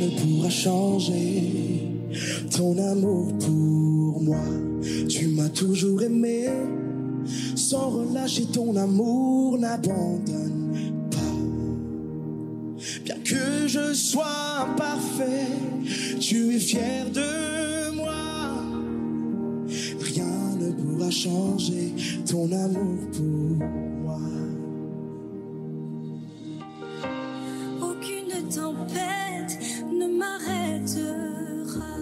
ne pourra changer ton amour pour moi. Tu m'as toujours aimé, sans relâcher ton amour n'abandonne pas. Bien que je sois imparfait, tu es fier de moi. Rien ne pourra changer ton amour pour moi. Aucune tempête ne m'arrêtera.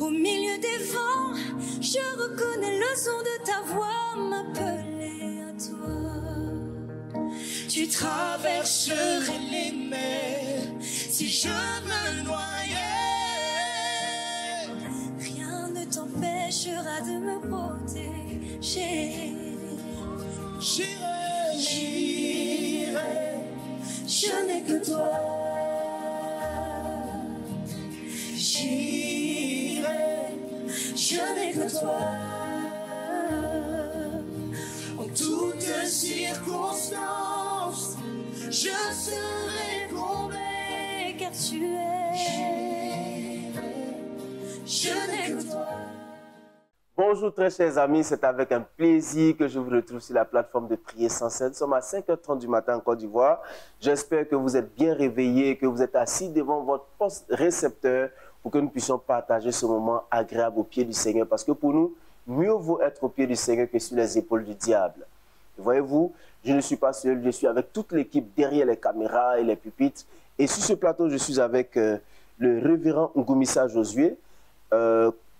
Au milieu des vents, je reconnais le son de ta voix m'appeler à toi. Tu traverserais les mers si je me noyais. Rien ne t'empêchera de me protéger. J'irai, je n'ai que toi. J'irai, je n'ai que toi. En toutes circonstances, je serai comblé Car tu es, je n'ai que toi. Bonjour très chers amis, c'est avec un plaisir que je vous retrouve sur la plateforme de Prier sans cesse. Nous sommes à 5h30 du matin en Côte d'Ivoire. J'espère que vous êtes bien réveillés, que vous êtes assis devant votre poste récepteur pour que nous puissions partager ce moment agréable au pied du Seigneur. Parce que pour nous, mieux vaut être au pied du Seigneur que sur les épaules du diable. Voyez-vous, je ne suis pas seul, je suis avec toute l'équipe derrière les caméras et les pupitres. Et sur ce plateau, je suis avec le révérend Ngumissa Josué,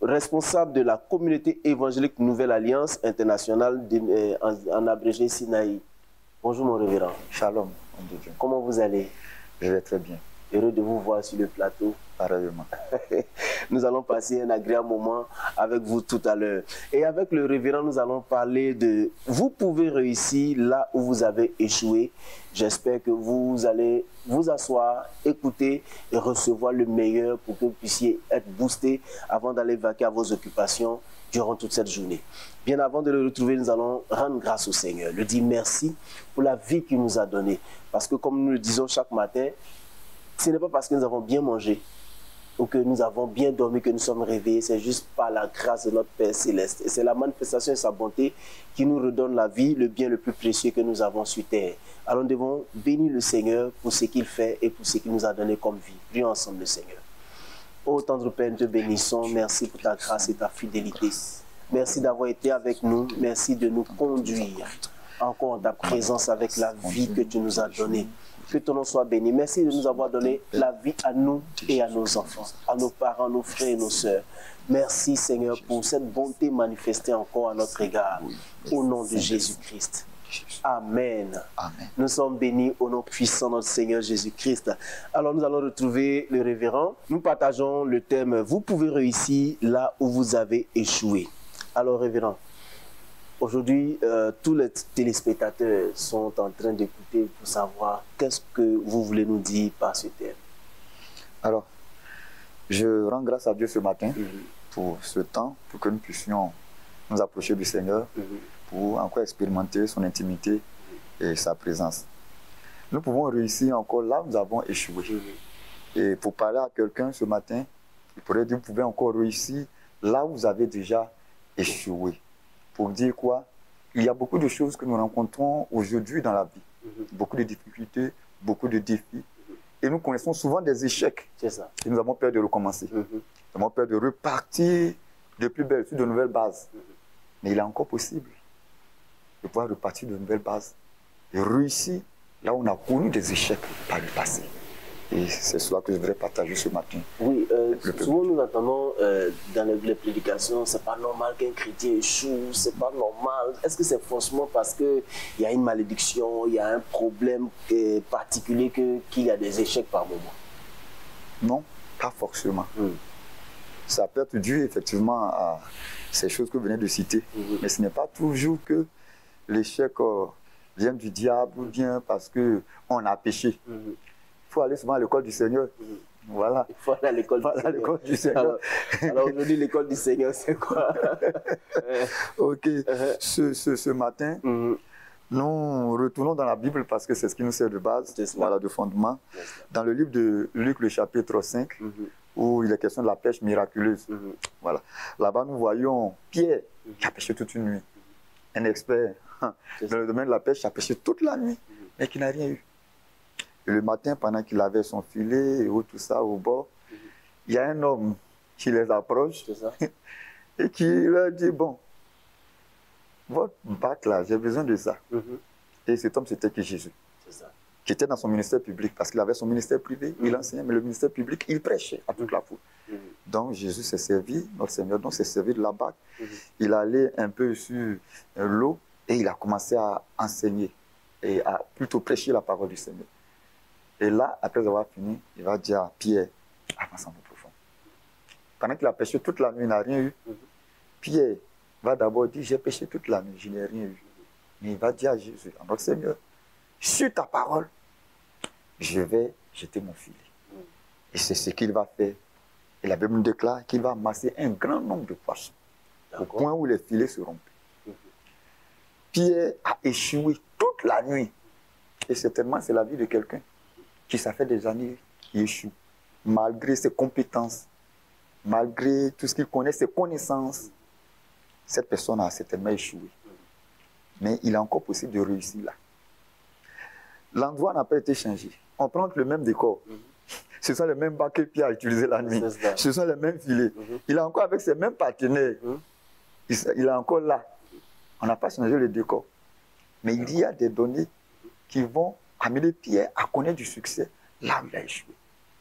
responsable de la communauté évangélique Nouvelle Alliance Internationale, en abrégé Sinaï. Bonjour mon révérend. Shalom, homme de Dieu. Comment vous allez? Je vais très bien. Heureux de vous voir sur le plateau. Pareillement. Nous allons passer un agréable moment avec vous tout à l'heure. Et avec le révérend, nous allons parler de « Vous pouvez réussir là où vous avez échoué ». J'espère que vous allez vous asseoir, écouter et recevoir le meilleur pour que vous puissiez être boosté avant d'aller vaquer à vos occupations durant toute cette journée. Bien avant de le retrouver, nous allons rendre grâce au Seigneur, lui dire merci pour la vie qu'il nous a donnée. Parce que comme nous le disons chaque matin, ce n'est pas parce que nous avons bien mangé ou que nous avons bien dormi que nous sommes réveillés, c'est juste par la grâce de notre Père Céleste. Et c'est la manifestation de sa bonté qui nous redonne la vie, le bien le plus précieux que nous avons sur terre. Alors nous devons bénir le Seigneur pour ce qu'il fait et pour ce qu'il nous a donné comme vie. Prions ensemble le Seigneur. Ô tendre Père, nous te bénissons. Merci pour ta grâce et ta fidélité. Merci d'avoir été avec nous. Merci de nous conduire encore en ta présence avec la vie que tu nous as donnée. Que ton nom soit béni. Merci de nous avoir donné la vie à nous et à nos enfants, à nos parents, nos frères et nos sœurs. Merci Seigneur pour cette bonté manifestée encore à notre égard. Au nom de Jésus-Christ. Amen. Amen. Nous sommes bénis au nom puissant de notre Seigneur Jésus-Christ. Alors nous allons retrouver le révérend. Nous partageons le thème « Vous pouvez réussir là où vous avez échoué ». Alors révérend, aujourd'hui, tous les téléspectateurs sont en train d'écouter pour savoir qu'est-ce que vous voulez nous dire par ce thème. Alors, je rends grâce à Dieu ce matin pour ce temps, pour que nous puissions nous approcher du Seigneur, pour encore expérimenter son intimité et sa présence. Nous pouvons réussir encore là où nous avons échoué. Et pour parler à quelqu'un ce matin, il pourrait dire, vous pouvez encore réussir là où vous avez déjà échoué. Pour dire quoi? Il y a beaucoup de choses que nous rencontrons aujourd'hui dans la vie. Beaucoup de difficultés, beaucoup de défis. Et nous connaissons souvent des échecs. C'est ça. Et nous avons peur de recommencer. Nous avons peur de repartir de plus belle, sur de nouvelles bases. Mais il est encore possible de pouvoir repartir de nouvelles bases et réussir là où on a connu des échecs par le passé. Et c'est cela que je voudrais partager ce matin. Oui, souvent nous entendons dans les prédications, c'est pas normal qu'un chrétien échoue, c'est pas normal. Est-ce que c'est forcément parce qu'il y a une malédiction, il y a un problème particulier qu'il y a des échecs par moment? Non, pas forcément. Ça peut être dû effectivement à ces choses que vous venez de citer, mais ce n'est pas toujours que l'échec vient du diable ou bien parce qu'on a péché. Il faut aller souvent à l'école du Seigneur. Voilà. Il faut aller à l'école du Seigneur. Alors aujourd'hui, l'école du Seigneur, c'est quoi? Ok. Ce matin, Nous retournons dans la Bible parce que c'est ce qui nous sert de base, voilà, de fondement. Dans le livre de Luc, le chapitre 5, où il est question de la pêche miraculeuse. Voilà. Là-bas, nous voyons Pierre qui a pêché toute une nuit. Un expert dans le domaine de la pêche, qui a pêché toute la nuit, mais qui n'a rien eu. Et le matin, pendant qu'il avait son filet et tout ça au bord, il y a un homme qui les approche et qui leur dit, bon, votre bac là, j'ai besoin de ça. Et cet homme, c'était qui Jésus, qui était dans son ministère public, parce qu'il avait son ministère privé, il enseignait, mais le ministère public, il prêchait à toute la foule. Donc Jésus s'est servi, notre Seigneur, donc s'est servi de la bac. Il allait un peu sur l'eau et il a commencé à enseigner et à plutôt prêcher la parole du Seigneur. Et là, après avoir fini, il va dire à Pierre, avance en eau profonde. Pendant qu'il a pêché toute la nuit, il n'a rien eu. Pierre va d'abord dire, j'ai pêché toute la nuit, je n'ai rien eu. Mais il va dire à Jésus, à notre Seigneur, sur ta parole, je vais jeter mon filet. Et c'est ce qu'il va faire. Et la Bible nous déclare qu'il va amasser un grand nombre de poissons, au point où les filets se rompent. Pierre a échoué toute la nuit. Et certainement, c'est la vie de quelqu'un qui, ça fait des années, qui échoue. Malgré ses compétences, malgré tout ce qu'il connaît, ses connaissances, cette personne a certainement échoué. Mais il est encore possible de réussir là. L'endroit n'a pas été changé. On prend le même décor. Ce sont les mêmes bacs que Pierre a utilisés la nuit. Ce sont les mêmes filets. Il est encore avec ses mêmes partenaires. Il est encore là. On n'a pas changé le décor. Mais il y a des données qui vont amener Pierre à connaître du succès là où il a échoué.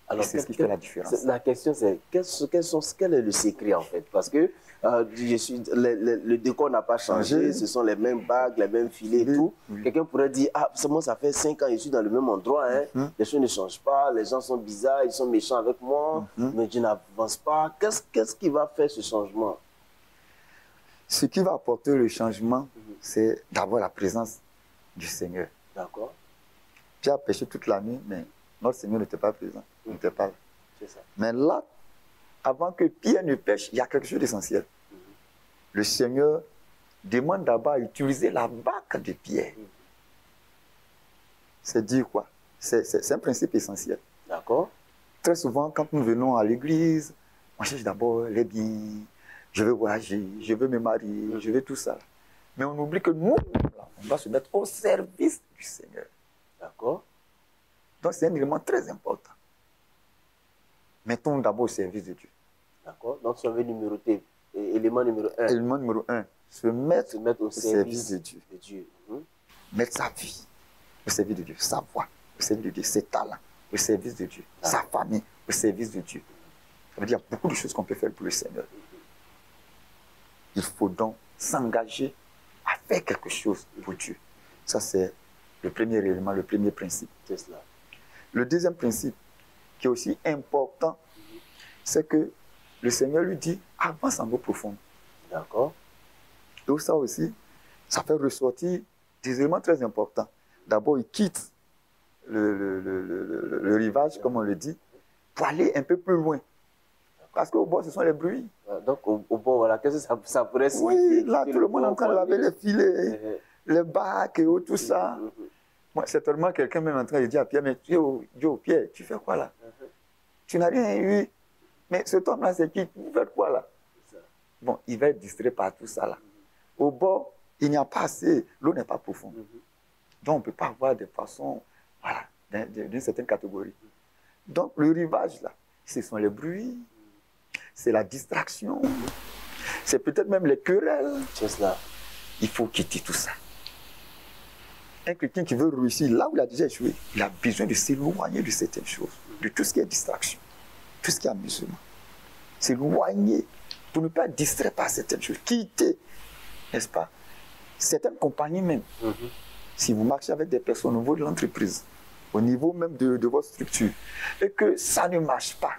Alors, c'est ce qui fait la différence. La question, c'est quel est le secret en fait? Parce que le décor n'a pas changé, ce sont les mêmes bagues, les mêmes filets et tout. Quelqu'un pourrait dire, ah, moi ça fait 5 ans, je suis dans le même endroit, hein. Les choses ne changent pas, les gens sont bizarres, ils sont méchants avec moi, mais je n'avance pas. Qu'est-ce qui va faire ce changement? Ce qui va apporter le changement, c'est d'abord la présence du Seigneur. D'accord. Pierre a pêché toute la nuit, mais notre Seigneur n'était pas présent, il n'était pas là. C'est ça. Mais là, avant que Pierre ne pêche, il y a quelque chose d'essentiel. Le Seigneur demande d'abord à utiliser la barque de Pierre. C'est dire quoi? C'est un principe essentiel. D'accord. Très souvent, quand nous venons à l'église, on cherche d'abord les biens. Je veux voyager, je veux me marier, je veux tout ça. Mais on oublie que nous, on va se mettre au service du Seigneur. D'accord. Donc c'est un élément très important. Mettons d'abord au service de Dieu. D'accord. Donc ça veut numéroter. Élément numéro 1. Élément numéro 1. Se mettre au service de Dieu. Mettre sa vie au service de Dieu. Sa voix au service de Dieu. Ses talents au service de Dieu. Sa famille au service de Dieu. Ça veut dire beaucoup de choses qu'on peut faire pour le Seigneur. Il faut donc s'engager à faire quelque chose pour Dieu. Ça, c'est le premier élément, le premier principe. C'est cela. Le deuxième principe, qui est aussi important, c'est que le Seigneur lui dit, avance en eau profonde. D'accord. Donc ça aussi, ça fait ressortir des éléments très importants. D'abord, il quitte le rivage, comme on le dit, pour aller un peu plus loin. Parce qu'au bord, ce sont les bruits. Donc, au bord, voilà, qu'est-ce que ça pourrait signifier? Oui, là, tout le monde est en train de laver les filets, les bacs et tout ça. Moi, certainement, quelqu'un même en train de dire à Pierre, mais Pierre, tu fais quoi là? Tu n'as rien eu. Mais cet homme-là, c'est qui? Vous faites quoi là? Bon, il va être distrait par tout ça là. Au bord, il n'y a pas assez, l'eau n'est pas profonde. Donc, on ne peut pas avoir des poissons, voilà, d'une certaine catégorie. Donc, le rivage là, ce sont les bruits, c'est la distraction, c'est peut-être même les querelles. C'est cela. Il faut quitter tout ça. Un chrétien qui veut réussir là où il a déjà échoué, il a besoin de s'éloigner de certaines choses, de tout ce qui est distraction, tout ce qui est amusement. S'éloigner pour ne pas être distrait par certaines choses. Quitter, n'est-ce pas? Certaines compagnies même. Si vous marchez avec des personnes au niveau de l'entreprise, au niveau même de votre structure, et que ça ne marche pas,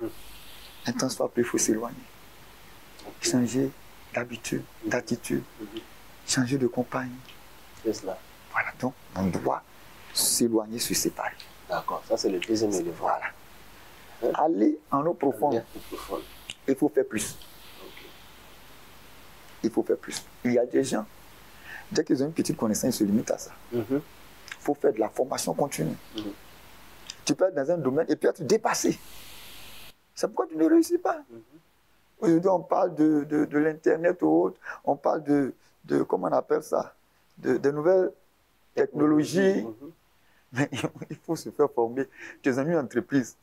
un temps soit plus, il faut s'éloigner. Changer d'habitude, d'attitude, changer de compagnie. C'est cela. Voilà, donc on doit s'éloigner, se séparer. D'accord, ça c'est le deuxième élément. Voilà. Aller en eau profonde. Il faut faire plus. Il faut faire plus. Il y a des gens, Dès qu'ils ont une petite connaissance, ils se limitent à ça. Il faut faire de la formation continue. Tu peux être dans un domaine et puis être dépassé. C'est pourquoi tu ne réussis pas. Aujourd'hui, on parle de l'Internet ou autre, on parle de comment on appelle ça, de nouvelles technologies. Mais il faut se faire former. Tu es dans une entreprise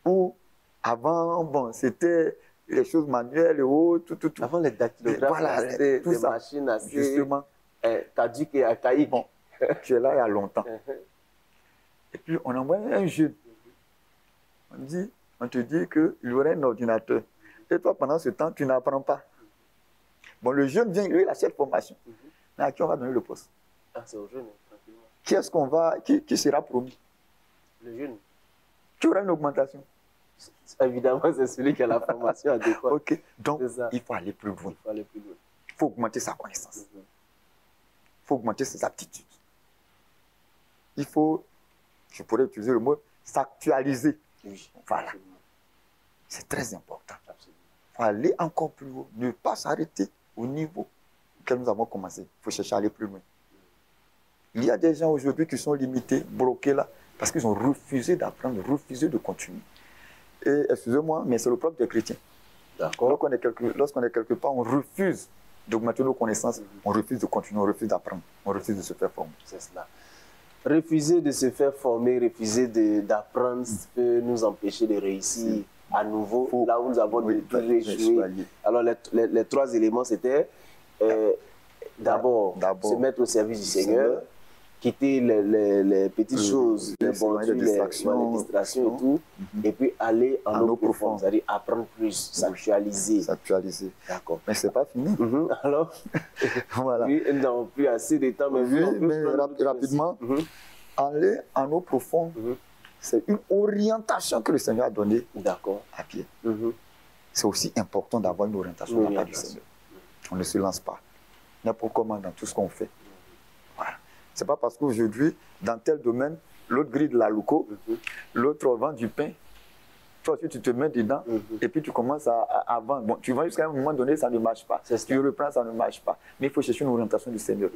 où, avant, bon, c'était les choses manuelles et autres. Tout. Avant les dactylographes, voilà, des tout ça. machines assez Justement. caduques et archaïques. Bon, tu es là il y a longtemps. Et puis, on envoie un jeune. On te dit qu'il y aurait un ordinateur. Et toi, pendant ce temps, tu n'apprends pas. Bon, le jeune vient, lui, il a cette formation. Mais à qui on va donner le poste? Ah, c'est au jeune, tranquillement. Qui est-ce qu'on va, qui sera promis? Le jeune. Qui aura une augmentation? Évidemment, c'est celui qui a la formation adéquate. Ok, donc il faut aller plus loin. Il faut augmenter sa connaissance. Il faut augmenter ses aptitudes. Il faut, je pourrais utiliser le mot, s'actualiser. Oui. Voilà. C'est très important. Il faut aller encore plus haut. Ne pas s'arrêter au niveau auquel nous avons commencé. Il faut chercher à aller plus loin. Il y a des gens aujourd'hui qui sont limités, bloqués là, parce qu'ils ont refusé d'apprendre, refusé de continuer. Et excusez-moi, mais c'est le propre des chrétiens. Lorsqu'on est quelque part, on refuse d'augmenter nos connaissances, on refuse de continuer, on refuse d'apprendre, on refuse de se faire former. C'est cela. Refuser de se faire former, refuser d'apprendre peut nous empêcher de réussir à nouveau là où nous avons échoué. Alors les trois éléments, c'était d'abord se mettre au service du Seigneur, quitter les petites choses, les distractions et tout, et puis aller en eau profonde, c'est-à-dire apprendre plus, s'actualiser. D'accord. Mais c'est pas fini. Alors, voilà. Oui, nous n'avons plus assez de temps, mais, rapidement, aller en eau profonde, c'est une orientation que le Seigneur a donnée à Pierre. C'est aussi important d'avoir une orientation de la part du Seigneur. On ne se lance pas. N'importe comment dans tout ce qu'on fait. Voilà. Ce n'est pas parce qu'aujourd'hui, dans tel domaine, l'autre grille de la louco, l'autre vend du pain. Toi, tu te mets dedans et puis tu commences à vendre. Bon, tu vends jusqu'à un moment donné, ça ne marche pas. Tu reprends, ça ne marche pas. Mais il faut chercher une orientation du Seigneur.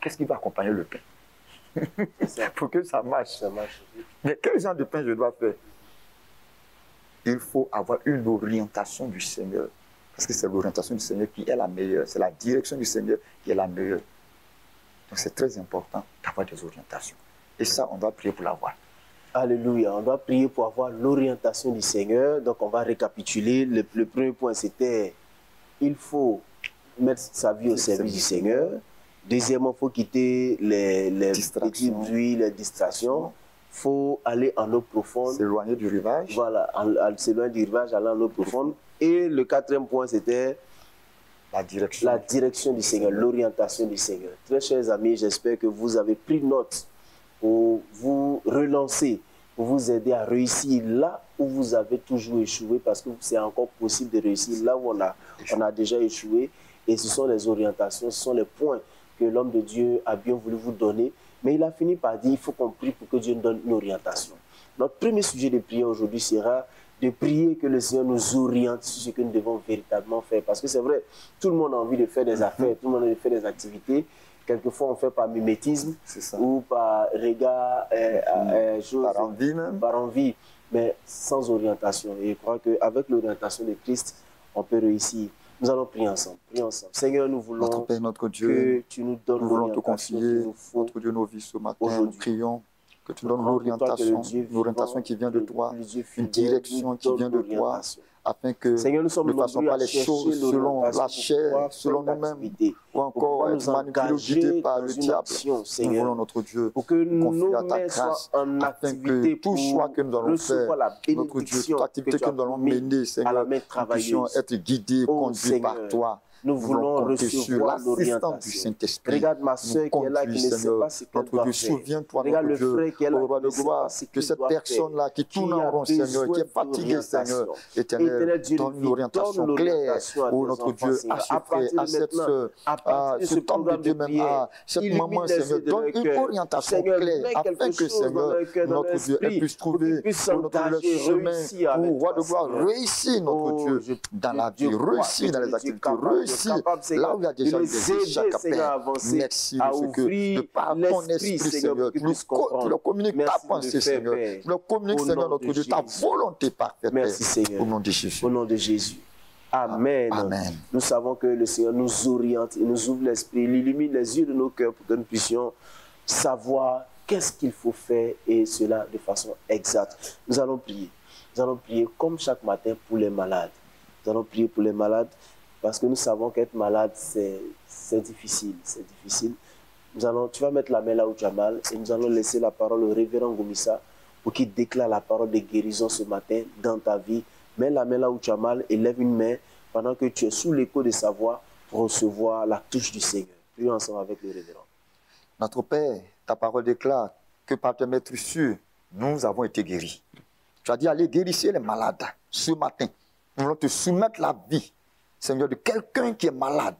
Qu'est-ce qui va accompagner le pain? Pour que ça marche. Mais quel genre de pain je dois faire? Il faut avoir une orientation du Seigneur. Parce que c'est l'orientation du Seigneur qui est la meilleure. C'est la direction du Seigneur qui est la meilleure. Donc c'est très important d'avoir des orientations. Et ça, on doit prier pour l'avoir. Alléluia. On doit prier pour avoir l'orientation du Seigneur. Donc on va récapituler. Le premier point, c'était il faut mettre sa vie au service du Seigneur. Deuxièmement, il faut quitter les petits bruits, les distractions. Il faut aller en eau profonde. S'éloigner du rivage. Voilà, s'éloigner du rivage, aller en eau profonde. Et le quatrième point, c'était la direction du Seigneur, l'orientation du Seigneur. Très chers amis, j'espère que vous avez pris note pour vous relancer, pour vous aider à réussir là où vous avez toujours échoué, parce que c'est encore possible de réussir là où on a déjà échoué. Et ce sont les orientations, ce sont les points que l'homme de Dieu a bien voulu vous donner. Mais il a fini par dire, il faut qu'on prie pour que Dieu nous donne une orientation. Notre premier sujet de prière aujourd'hui sera de prier que le Seigneur nous oriente sur ce que nous devons véritablement faire. Parce que c'est vrai, tout le monde a envie de faire des affaires, tout le monde a envie de faire des activités. Quelquefois, on fait par mimétisme ou par regard, par envie, mais sans orientation. Et je crois qu'avec l'orientation de Christ, on peut réussir. Nous allons prier ensemble. Seigneur, nous voulons notre Père, notre Dieu, que tu nous donnes l'orientation qu'il nous faut. Notre Dieu, nos vies ce matin, nous prions que tu donnes l'orientation qui vient de toi, une direction qui vient de toi, afin que Seigneur, nous ne fassons pas les choses selon la chair, selon nous-mêmes, ou encore être manipulés ou guidés par le diable. Nous voulons, notre Dieu, pour que confier à ta grâce, afin que tout choix que nous allons faire, notre Dieu, toute activité que nous allons mener, Seigneur, nous puissions être guidés, conduits par toi. Nous voulons recevoir l'assistance du Saint-Esprit. Regarde ma soeur qui est là, qui ne sait pas ce qu'elle doit faire. Souviens-toi, regarde le frère qui est là, au roi de gloire, que cette personne-là qui tourne en rond, Seigneur, qui est fatiguée, Seigneur, Éternel, Éternel Dieu, donne une orientation claire, oh notre Dieu, à ce frère, à cette soeur, à cet homme de Dieu même, à cette maman, Seigneur, donne une orientation claire, afin que, Seigneur, notre Dieu, elle puisse trouver le chemin pour roi de gloire, réussir, notre Dieu, dans la vie, réussir dans les activités, réussir là où il y a déjà des échecs, Père. Merci de ce que, de par ton esprit, Seigneur, tu le communiques ta pensée, Seigneur, tu le communiques, Seigneur, notre Dieu, ta volonté parfaite. Merci, Seigneur. Au nom de Jésus. Au nom de Jésus. Amen. Amen. Nous savons que le Seigneur nous oriente, il nous ouvre l'esprit, il illumine les yeux de nos cœurs pour que nous puissions savoir qu'est-ce qu'il faut faire et cela de façon exacte. Nous allons prier. Nous allons prier comme chaque matin pour les malades. Nous allons prier pour les malades parce que nous savons qu'être malade, c'est difficile. C'est difficile. Tu vas mettre la main là où tu as mal et nous allons laisser la parole au révérend Goumissa pour qu'il déclare la parole de guérison ce matin dans ta vie. Mets la main là où tu as mal et lève une main pendant que tu es sous l'écho de sa voix pour recevoir la touche du Seigneur. Prions ensemble avec le révérend. Notre Père, ta parole déclare que par tes maîtrissures, nous avons été guéris. Tu as dit, allez guérissez les malades ce matin. Nous allons te soumettre la vie, Seigneur, de quelqu'un qui est malade.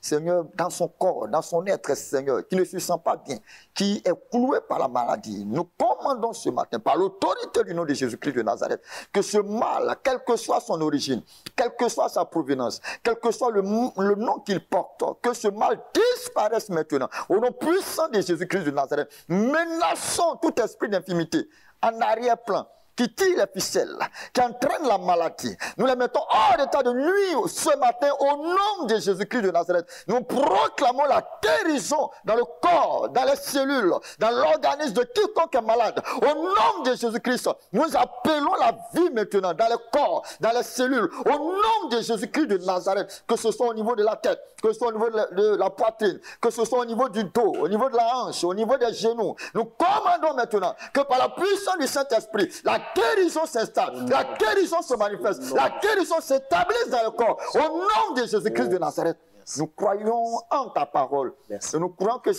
Seigneur, dans son corps, dans son être, Seigneur, qui ne se sent pas bien, qui est cloué par la maladie. Nous commandons ce matin, par l'autorité du nom de Jésus-Christ de Nazareth, que ce mal, quelle que soit son origine, quelle que soit sa provenance, quel que soit le nom qu'il porte, que ce mal disparaisse maintenant. Au nom puissant de Jésus-Christ de Nazareth, menaçons tout esprit d'infimité en arrière-plan, qui tire les ficelles, qui entraîne la maladie. Nous les mettons hors d'état de nuit ce matin au nom de Jésus-Christ de Nazareth. Nous proclamons la guérison dans le corps, dans les cellules, dans l'organisme de quiconque est malade. Au nom de Jésus-Christ, nous appelons la vie maintenant dans le corps, dans les cellules. Au nom de Jésus-Christ de Nazareth, que ce soit au niveau de la tête, que ce soit au niveau de la poitrine, que ce soit au niveau du dos, au niveau de la hanche, au niveau des genoux. Nous commandons maintenant que par la puissance du Saint-Esprit, la guérison s'installe, la guérison se manifeste, la guérison s'établisse dans le corps. Au nom de Jésus-Christ de Nazareth, nous croyons en ta parole. Et nous croyons que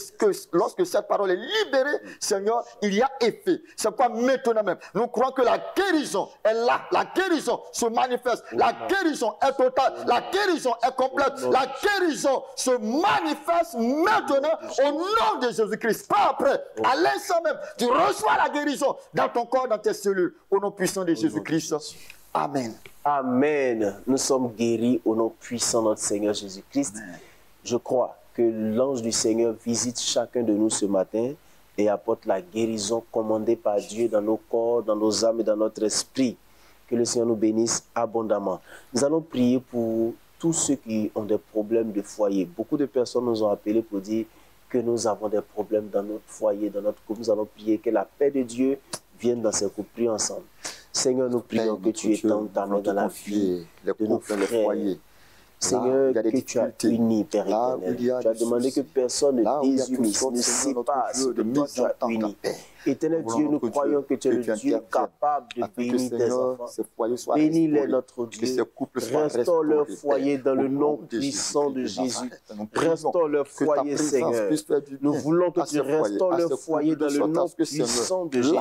lorsque cette parole est libérée, Seigneur, il y a effet. C'est pas maintenant même. Nous croyons que la guérison est là. La guérison se manifeste. La guérison est totale. La guérison est complète. La guérison se manifeste maintenant au nom de Jésus-Christ. Pas après. À l'instant même, tu reçois la guérison dans ton corps, dans tes cellules. Au nom puissant de Jésus-Christ. Amen. Amen. Nous sommes guéris au nom puissant de notre Seigneur Jésus-Christ. Je crois que l'ange du Seigneur visite chacun de nous ce matin et apporte la guérison commandée par Dieu dans nos corps, dans nos âmes et dans notre esprit. Que le Seigneur nous bénisse abondamment. Nous allons prier pour tous ceux qui ont des problèmes de foyer. Beaucoup de personnes nous ont appelés pour dire que nous avons des problèmes dans notre foyer, dans notre couple. Nous allons prier que la paix de Dieu vienne dans ces couples. Prions ensemble. Seigneur, nous prions que tu étendes ta main dans la vie de nos frères. Seigneur, que tu as uni, Père éternel. Tu as demandé que personne ne désunisse, ne sépare ce que toi tu as uni. Éternel Dieu, nous croyons que tu es le Dieu capable de bénir tes enfants. Bénis-les, notre Dieu. Restaure leur foyer dans le nom puissant de Jésus. Restaure leur foyer, Seigneur. Nous voulons que tu restaures leur foyer dans le nom puissant de Jésus.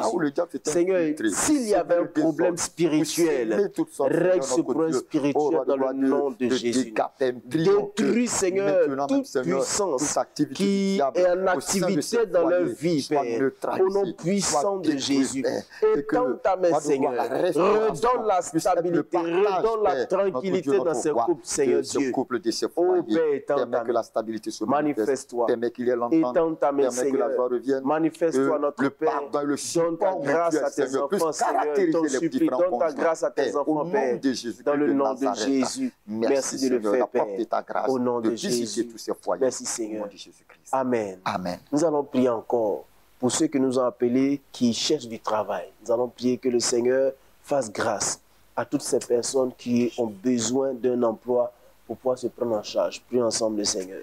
Seigneur, s'il y avait un problème spirituel, règle ce problème spirituel dans le nom de Jésus. Détruis, Seigneur, toute puissance qui est en activité dans leur vie, Père. Au nom puissant de Jésus. Étends ta main, Seigneur. Redonne la stabilité, redonne la tranquillité dans ces couples, Seigneur Dieu. Oh Père, étends ta main. Manifeste-toi. Étends ta main, Seigneur. Manifeste-toi, notre Père. Donne ta grâce à tes enfants, Seigneur. Ton supplie. Donne ta grâce à tes enfants, Père. Dans le nom de Jésus. Merci de le faire, Père. Au nom de Jésus. Merci, Seigneur. Amen. Amen. Nous allons prier encore pour ceux qui nous ont appelés, qui cherchent du travail. Nous allons prier que le Seigneur fasse grâce à toutes ces personnes qui ont besoin d'un emploi pour pouvoir se prendre en charge. Prions ensemble le Seigneur.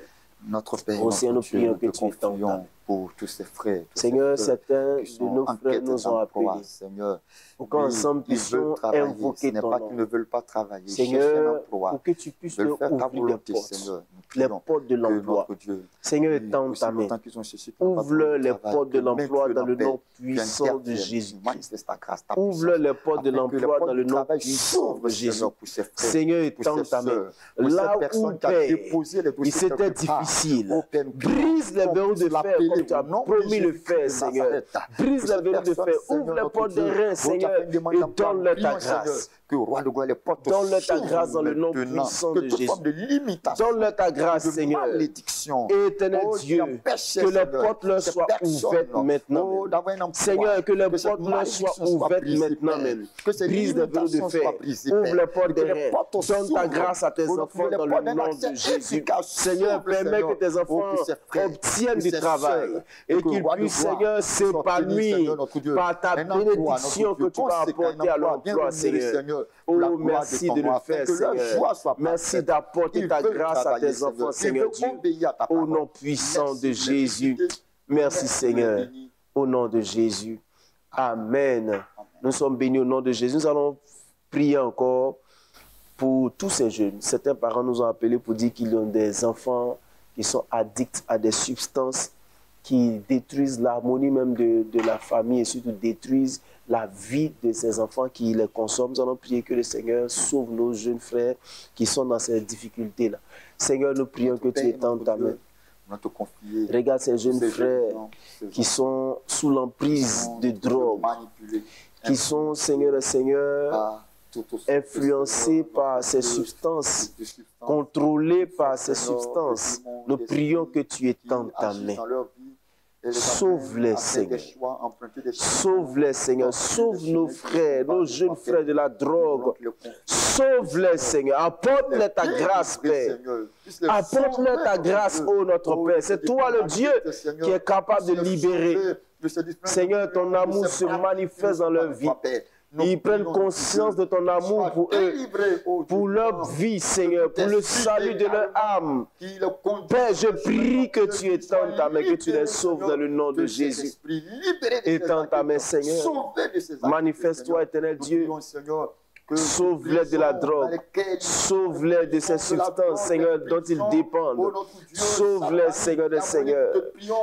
Notre Père, nous prions que tu étendes pour tous ces frères. Tous Seigneur, ces certains qui de sont nos en frères quête nous ont d'emploi, appelés Seigneur. pour qu'ensemble Ils puissions veulent travailler. Ce invoquer n'est ton pas nom. qu'ils ne veulent pas travailler. Chercher un Seigneur, emploi. pour que tu puisses Veulent leur faire ta ouvrir les volonté, portes, Seigneur. Nous les prions portes de que l'emploi. notre Dieu, Seigneur, oui, étends aussi ta main. longtemps qu'ils ont cherché pour pas Ouvre-leur trouver de les travail, portes de que l'emploi maintenant dans le tu nom interviennes, puissant de tu Jésus. manifestes ta grâce, ta Ouvre-leur puissance, les portes de afin que les l'emploi portes dans du le nom travail puissant s'ouvrent, de Jésus. Seigneur, pour ces frères, Seigneur, pour étends ces ta main. sœurs, pour Là ces où, personnes qui ont Père, déposé les il dossiers s'était quelque part. difficile. Oh, Père, Brise les verrous de fer comme tu as promis le faire, Seigneur. Brise les verrous de fer. Ouvre les portes des reins, Seigneur, et donne-leur ta grâce. Que roi de gloire, les portes Donne-leur ta grâce dans le nom maintenant, puissant que de toute Jésus. forme de limitation, Donne-leur ta grâce, de Seigneur. malédiction, Éternel oh, qui Dieu, empêchait, que les Seigneur, portes leur ces soient personnes, ouvertes maintenant. oh, même. d'avoir un emploi, Seigneur, que les que cette portes leur soient malédiction soit ouvertes brisée, maintenant Père. même. Que ces Brise les verrous de limitations fer. soient brisées, Ouvre Père. les portes Et des que les reins. portes Donne ta s'ouvrent. grâce à tes Oh, enfants les dans le portes d'un nom accès de Jésus. efficace Seigneur, s'ouvrent, permets Seigneur. que tes Oh, enfants pour ces frères, obtiennent pour du ces travail sœurs, et que qu'ils roi de puissent, gloire, Seigneur, puissent obtenir, s'épanouir Seigneur, notre Dieu, par ta un emploi, bénédiction notre que Dieu, tu vas conséquent, apporter à un emploi bien l'emploi, rémunéré, Seigneur. pour la Oh, gloire merci ton de le nom, afin faire, que leur Seigneur. joie soit Merci parfaite. d'apporter Ils ta veulent grâce à travailler, tes enfants, Ils Seigneur veulent Dieu. obéir à ta Au parole. nom puissant de Merci, Jésus. Merci, Seigneur. Au nom de Jésus. Amen. Nous sommes bénis au nom de Jésus. Nous allons prier encore pour tous ces jeunes. Certains parents nous ont appelés pour dire qu'ils ont des enfants qui sont addicts à des substances qui détruisent l'harmonie même de la famille et surtout détruisent la vie de ces enfants qui les consomment. Nous allons prier que le Seigneur sauve nos jeunes frères qui sont dans ces difficultés-là. Seigneur, nous prions que tu étendes ta main. Regarde ces jeunes frères qui sont sous l'emprise de drogue, qui sont, Seigneur et Seigneur, influencés par ces substances, contrôlés par ces substances. Nous prions que tu étendes ta main. Sauve-les, Seigneur. Sauve-les, Seigneur. Sauve nos frères, nos jeunes frères de la drogue. Sauve-les, Seigneur. Apporte-les ta grâce, Père. Apporte-leur ta grâce, ô notre Père. C'est toi le Dieu qui est capable de libérer. Seigneur, ton amour se manifeste dans leur vie. Ils prennent conscience de ton amour pour eux, pour leur vie, Seigneur, pour le salut de leur âme. Père, je prie que tu étendes ta main, que tu les sauves dans le nom de Jésus. Étends ta main, Seigneur. Manifeste-toi, éternel Dieu. Sauve-les de la drogue. Sauve-les de ces substances, Seigneur, dont ils dépendent. Sauve-les, Seigneur des Seigneurs.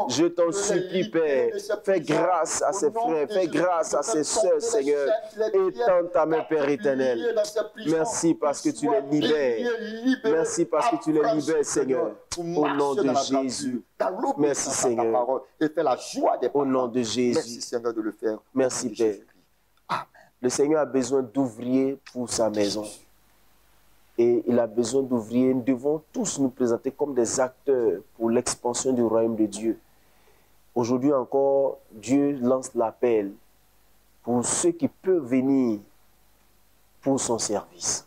Je t'en supplie, Père. Fais grâce à ces frères. Fais grâce à ces sœurs, Seigneur. Étends ta main, Père éternel. Merci parce que tu les libères. Merci parce que tu les libères, Seigneur. Au nom de Jésus. Merci, Seigneur. Au nom de Jésus. Merci, Père. Le Seigneur a besoin d'ouvriers pour sa maison. Et il a besoin d'ouvriers. Nous devons tous nous présenter comme des acteurs pour l'expansion du royaume de Dieu. Aujourd'hui encore, Dieu lance l'appel pour ceux qui peuvent venir pour son service.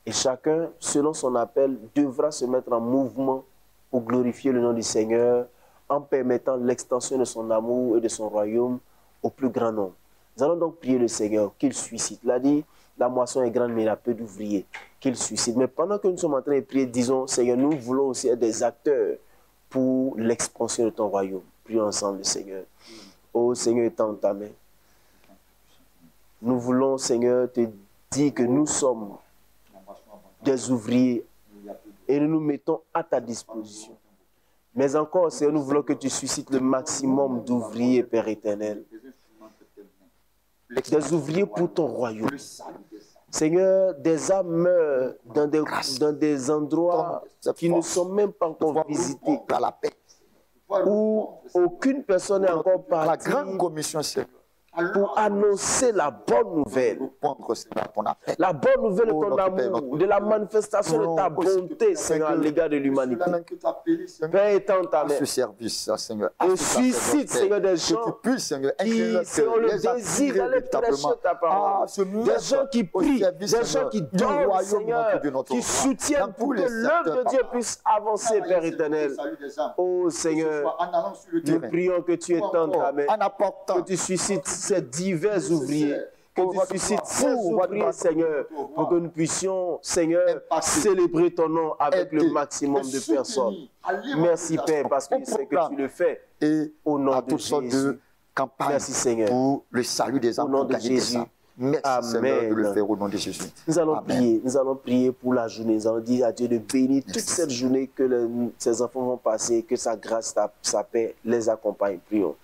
Et chacun, selon son appel, devra se mettre en mouvement pour glorifier le nom du Seigneur en permettant l'extension de son amour et de son royaume au plus grand nombre. Nous allons donc prier le Seigneur qu'il suscite. Il a dit, la moisson est grande, mais il a peu d'ouvriers. Qu'il suscite. Mais pendant que nous sommes en train de prier, disons, Seigneur, nous voulons aussi être des acteurs pour l'expansion de ton royaume. Prions ensemble le Seigneur. Oh Seigneur, étends ta main. Nous voulons, Seigneur, te dire que nous sommes des ouvriers et nous nous mettons à ta disposition. Mais encore, Seigneur, nous voulons que tu suscites le maximum d'ouvriers, Père éternel. Des ouvriers pour ton royaume. Seigneur, des âmes meurent dans des endroits qui ne sont même pas encore visités, où aucune personne n'est encore partie. La grande commission, Seigneur, pour annoncer la bonne nouvelle. La bonne nouvelle de ton amour, de la manifestation de ta bonté, Seigneur, à l'égard de l'humanité. Père, étends ta main. Ce service, Seigneur. Et suscite, Seigneur, des gens qui ont le désir d'aller prêcher ta parole. Des gens qui prient, des gens qui dorment, Seigneur, qui soutiennent pour que l'œuvre de Dieu puisse avancer, Père éternel. Oh Seigneur, nous prions que tu étendes ta main, que tu suscites ces divers ouvriers, Que tu suscites ces prières, Seigneur, pour que nous puissions, Seigneur, célébrer ton nom avec le maximum de personnes. Merci, Père, parce que c'est que tu le fais. Et au nom à de toutes sortes Jésus. de campagnes Merci, Seigneur. pour le salut des âmes, Au nom pour de gagner des Jésus. âmes. Merci, Amen. Seigneur, de le faire au nom de Jésus. Nous allons Amen. prier pour la journée. Nous allons dire à Dieu de bénir toute cette journée que ces enfants vont passer, que sa grâce, sa paix les accompagne. Prions.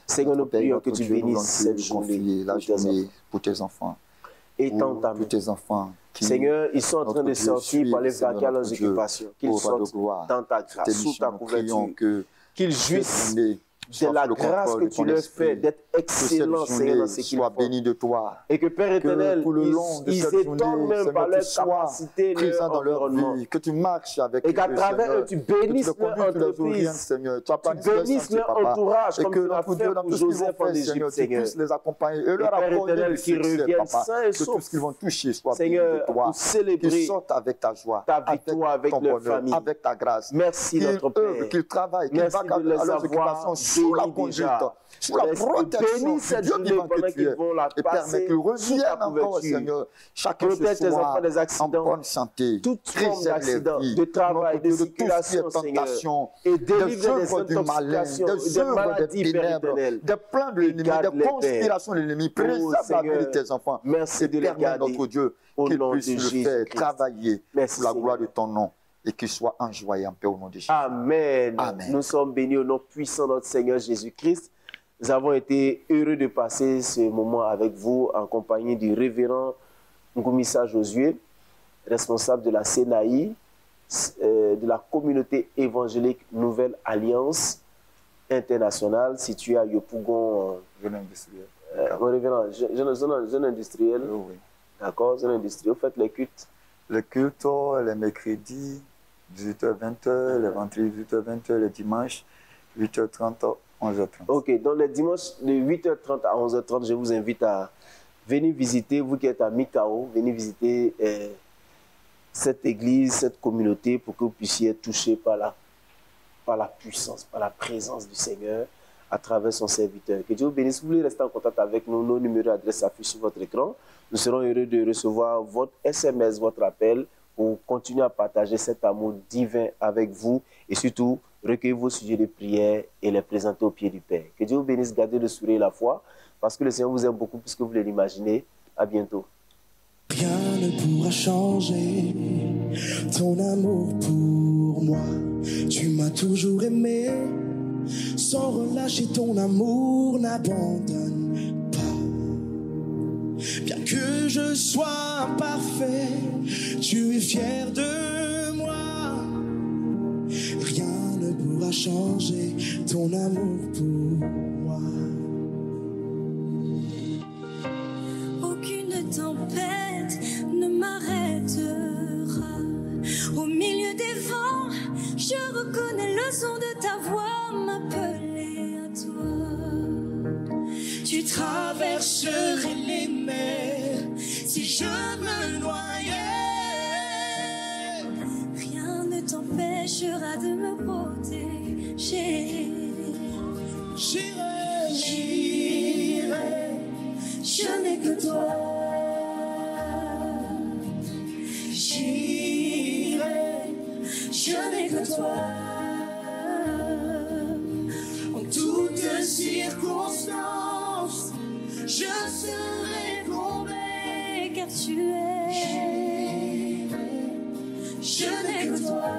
Seigneur, nous prions que tu bénisses cette journée pour tes enfants. Étends ta main. Pour tes enfants. Seigneur, ils sont en train de Dieu, sortir pour aller Seigneur, vaquer à leurs notre Dieu, occupations. Qu'ils au roi de sortent gloire, dans ta grâce, tes sous missions, ta nous prions couverture. que Qu'ils cette jouissent journée de soit la sous le grâce contrôle que de tu ton leur esprit. fais, d'être Que excellent, cette Seigneur, dans journée ce qu'ils soit font. bénie de toi. Et que Père éternel, pour le long de ils cette étendent journée, même Seigneur, par leur tu sois capacité, présent leur dans leur environnement. vie, que tu marches avec Et qu'à eux, travers Seigneur, eux, tu que tu bénisses les leur conduises, tu les orientes, entreprise. Seigneur. Tu Tu applanisses leur bénisses sentier, leur Papa. entourage, Et comme que tu l'as notre fait Dieu, dans pour tout ce qu'ils Joseph vont en faire, Seigneur, Égypte, tu Seigneur. puisses les accompagner et leur Père accorder éternel, du qu'ils succès, reviennent Papa. sains et Que tout saufs, ce qu'ils vont toucher soit béni Seigneur, de toi. pour célébrer Qu'ils sortent avec ta joie, ta victoire avec ton leur bonheur, famille. avec ta grâce. Merci, Qu'ils notre Père. œuvrent, qu'ils travaillent, qu'ils Merci vaquent de les à leurs avoir occupations sous la bénis conduite, déjà. sous la Laisse-le protection bénir du cette Dieu journée vivant pendant que tu qu'ils es. vont la Et permets passer qu'ils sous ta reviennent encore, couverture. Seigneur, chacun Protège ce tes soir enfants des en accidents, bonne santé. toute forme Préserve les d'accident, vies, de travail, notre de Dieu, tout ce qui est circulation, Seigneur. tentation, Et des délivre des œuvres du malin, intoxications, des des œuvres des maladies, Père ténèbres, éternel. des plans de l'ennemi, garde des les conspirations de l'ennemi. Préserve la vie de Seigneur, tes enfants. merci Et de les permets, garder. notre Dieu, Au qu'ils nom de puissent le Jésus faire, Christ. travailler Merci, pour la gloire de Seigneur. ton nom et qu'ils soient en joie et en paix au nom de Jésus. Amen. Amen. Nous sommes bénis au nom puissant de notre Seigneur Jésus-Christ. Nous avons été heureux de passer ce moment avec vous en compagnie du révérend Ngumisa Josué, responsable de la CNAI, de la communauté évangélique Nouvelle Alliance Internationale située à Yopougon. Jeune industriel. Mon révérend, jeune industriel. Oui. D'accord, jeune industriel. Vous faites les cultes. Le culte, les mercredis, 18h-20h, les vendredis, 18h-20h, les dimanches, 8h30, 11h30. Ok, donc les dimanches de 8h30 à 11h30, je vous invite à venir visiter, vous qui êtes à Mikao, venir visiter cette église, cette communauté pour que vous puissiez être touchés par la puissance, par la présence du Seigneur à travers son serviteur. Que Dieu vous bénisse. Si vous voulez rester en contact avec nous, nos numéros d'adresse s'affichent sur votre écran. Nous serons heureux de recevoir votre SMS, votre appel pour continuer à partager cet amour divin avec vous et surtout recueillir vos sujets de prière et les présenter au pied du Père. Que Dieu vous bénisse, gardez le sourire et la foi parce que le Seigneur vous aime beaucoup plus que vous l'imaginez. À bientôt. Rien ne pourra changer ton amour pour moi. Tu m'as toujours aimé, sans relâcher ton amour n'abandonne pas. Bien que je sois imparfait, tu es fier de moi. Rien ne pourra changer ton amour pour moi. Aucune tempête ne m'arrêtera. Au milieu des vents, je reconnais le son de ta voix m'appeler à toi. Tu traverserais les mers si je me noyais. Rien ne t'empêchera de me protéger. J'irai, je n'ai que toi. J'irai, je n'ai que toi. En toutes circonstances, je serai comblé Car tu es, je n'ai que toi.